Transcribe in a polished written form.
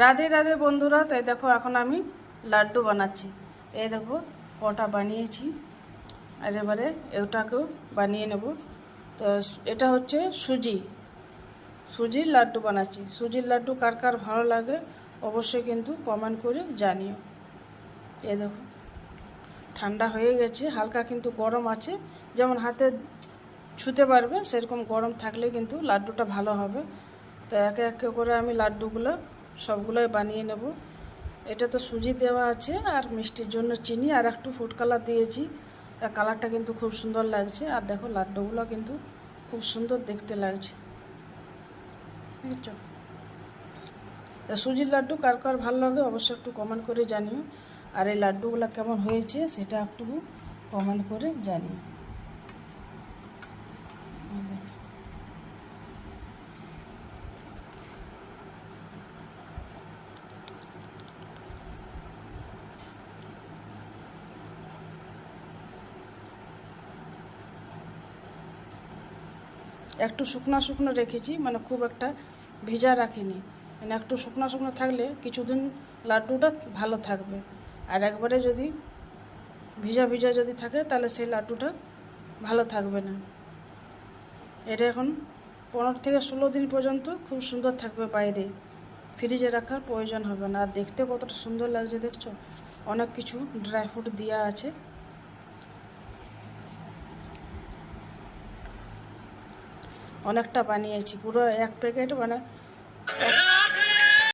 রাধে রাধে বন্ধুরা, তাই দেখো এখন আমি লাড্ডু বানাচ্ছি। এই দেখো কটা বানিয়েছি, আর এবারে এটাকেও বানিয়ে নেব। তো এটা হচ্ছে সুজির লাড্ডু বানাচ্ছি। সুজির লাড্ডু কার কার ভালো লাগে অবশ্যই কিন্তু কমেন্ট করে জানিও। এই দেখো ঠান্ডা হয়ে গেছে, হালকা কিন্তু গরম আছে, যেমন হাতে ছুতে পারবে সেরকম গরম থাকলে কিন্তু লাড্ডুটা ভালো হবে। তো একে একে করে আমি লাড্ডুগুলো সবগুলোই বানিয়ে নেব। এটা তো সুজি দেওয়া আছে, আর মিষ্টির জন্য চিনি আর একটু ফুড কালার দিয়েছি। আর কালারটা কিন্তু খুব সুন্দর লাগছে, আর দেখো লাড্ডুগুলো কিন্তু খুব সুন্দর দেখতে লাগছে, বুঝছো? সুজির লাড্ডু কার কার ভালো লাগে অবশ্যই একটু কমেন্ট করে জানিও, আর এই লাড্ডুগুলো কেমন হয়েছে সেটা একটু কমেন্ট করে জানিও। একটু শুকনো শুকনো রেখেছি, মানে খুব একটা ভিজা রাখিনি। মানে একটু শুকনো শুকনো থাকলে কিছুদিন লাড্ডুটা ভালো থাকবে, আর একবারে যদি ভিজা ভিজা যদি থাকে তাহলে সেই লাড্ডুটা ভালো থাকবে না। এটা এখন 15 থেকে 16 দিন পর্যন্ত খুব সুন্দর থাকবে, বাইরে ফ্রিজে রাখার প্রয়োজন হবে না। আর দেখতে কতটা সুন্দর লাগছে দেখছো, অনেক কিছু ড্রাই ফ্রুট দেওয়া আছে। অনেকটা বানিয়েছি, পুরো এক প্যাকেট, মানে